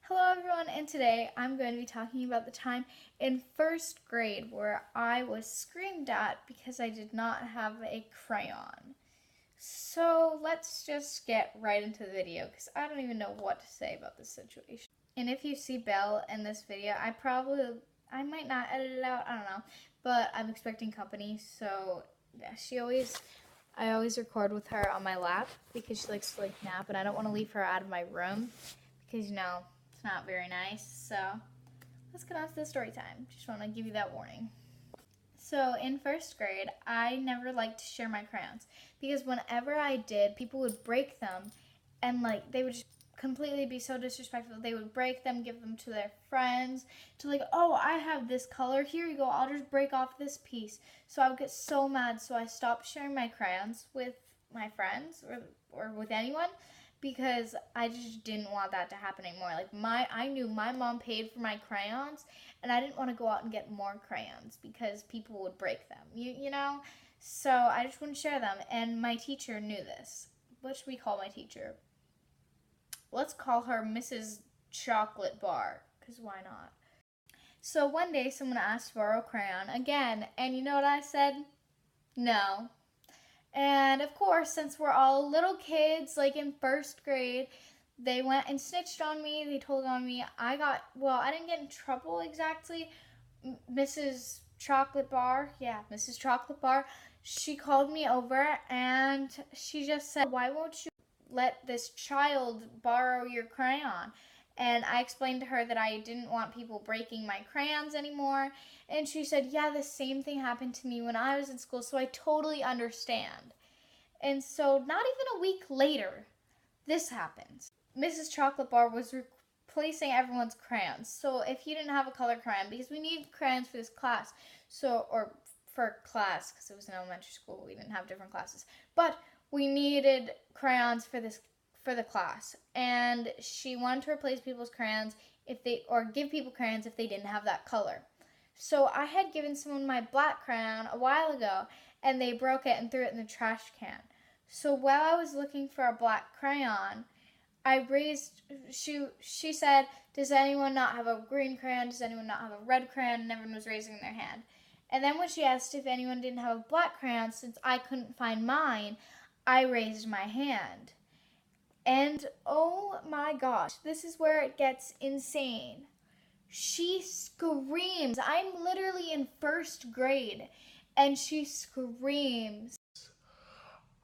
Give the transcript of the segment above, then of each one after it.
Hello everyone, and today I'm going to be talking about the time in first grade where I was screamed at because I did not have a crayon. So let's just get right into the video because I don't even know what to say about this situation. And if you see Belle in this video, I might not edit it out, I don't know, but I'm expecting company, so yeah, I always record with her on my lap because she likes to nap, and I don't want to leave her out of my room because it's not very nice. So let's get on to the story time. Just want to give you that warning. So in first grade, I never liked to share my crayons because whenever I did, people would break them, and they would just completely be so disrespectful. They would break them, give them to their friends, to oh, I have this color, here you go, I'll just break off this piece. So I would get so mad, so I stopped sharing my crayons with my friends or with anyone because I just didn't want that to happen anymore. I knew my mom paid for my crayons, and I didn't want to go out and get more crayons because people would break them. You know? So I just wouldn't share them, and my teacher knew this. What should we call my teacher? Let's call her Mrs. Chocolate Bar, because why not? So one day someone asked to borrow a crayon again, and you know what I said? No. And of course, since we're all little kids, in first grade, they went and snitched on me. They told on me. I didn't get in trouble exactly. Mrs. Chocolate Bar, Mrs. Chocolate Bar, she called me over and she just said, "Why won't you let this child borrow your crayon?" And I explained to her that I didn't want people breaking my crayons anymore. And she said, "Yeah, the same thing happened to me when I was in school, so I totally understand." And so not even a week later, this happens. Mrs. Chocolate Bar was replacing everyone's crayons. So if you didn't have a color crayon, because we needed crayons for this class, or for class, because it was an elementary school, we didn't have different classes. But we needed crayons for the class, and she wanted to replace people's crayons or give people crayons if they didn't have that color. So I had given someone my black crayon a while ago, and they broke it and threw it in the trash can. So while I was looking for a black crayon, she said, "Does anyone not have a green crayon? Does anyone not have a red crayon?" And everyone was raising their hand. And then when she asked if anyone didn't have a black crayon, since I couldn't find mine, I raised my hand. And oh my gosh, this is where it gets insane. She screams. I'm literally in first grade, and she screams,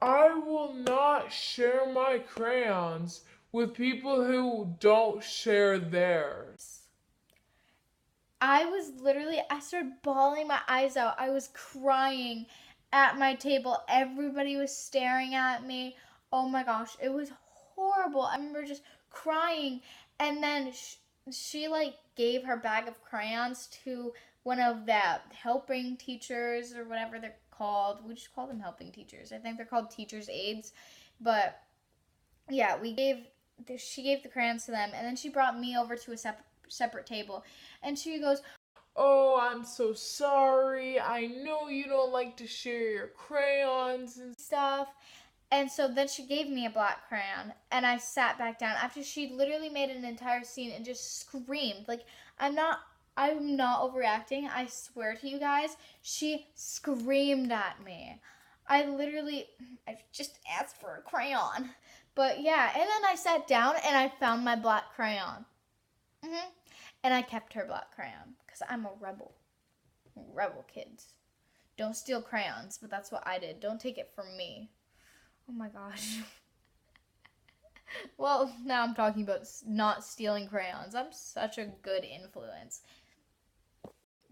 "I will not share my crayons with people who don't share theirs." I started bawling my eyes out. I was crying at my table. Everybody was staring at me. Oh my gosh, it was horrible. I remember just crying. And then she gave her bag of crayons to one of the helping teachers or whatever they're called. We just call them helping teachers. I think they're called teachers' aides. But yeah, she gave the crayons to them, and then she brought me over to a separate table, and she goes, "Oh, I'm so sorry. I know you don't like to share your crayons and stuff. And so then she gave me a black crayon, and I sat back down after she literally made an entire scene and just screamed. I'm not overreacting. I swear to you guys, she screamed at me. I just asked for a crayon. But yeah, and then I sat down and I found my black crayon. And I kept her black crayon because I'm a rebel. Rebel kids. Don't steal crayons, but that's what I did. Don't take it from me. Oh my gosh. Well, now I'm talking about not stealing crayons. I'm such a good influence.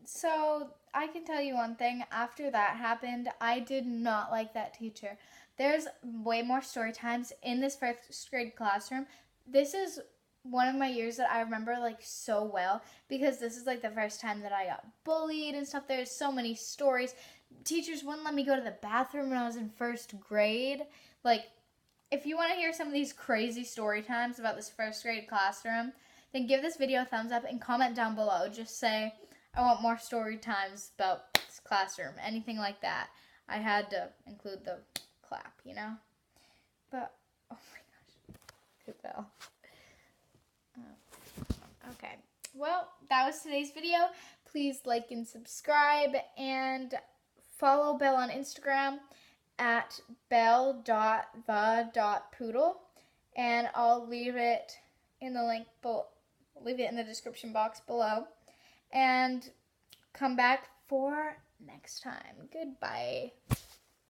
So, I can tell you one thing. After that happened, I did not like that teacher. There's way more story times in this first grade classroom. This is one of my years that I remember so well because this is the first time that I got bullied and stuff. There's so many stories. Teachers wouldn't let me go to the bathroom when I was in first grade. If you want to hear some of these crazy story times about this first grade classroom, then give this video a thumbs up and comment down below. Just say, "I want more story times about this classroom," anything like that. I had to include the clap, But, oh my gosh, good Belle. well, that was today's video. Please like and subscribe and follow Belle on Instagram at belle.the.poodle. And I'll leave it in the link below. Leave it in the description box below. And come back for next time. Goodbye.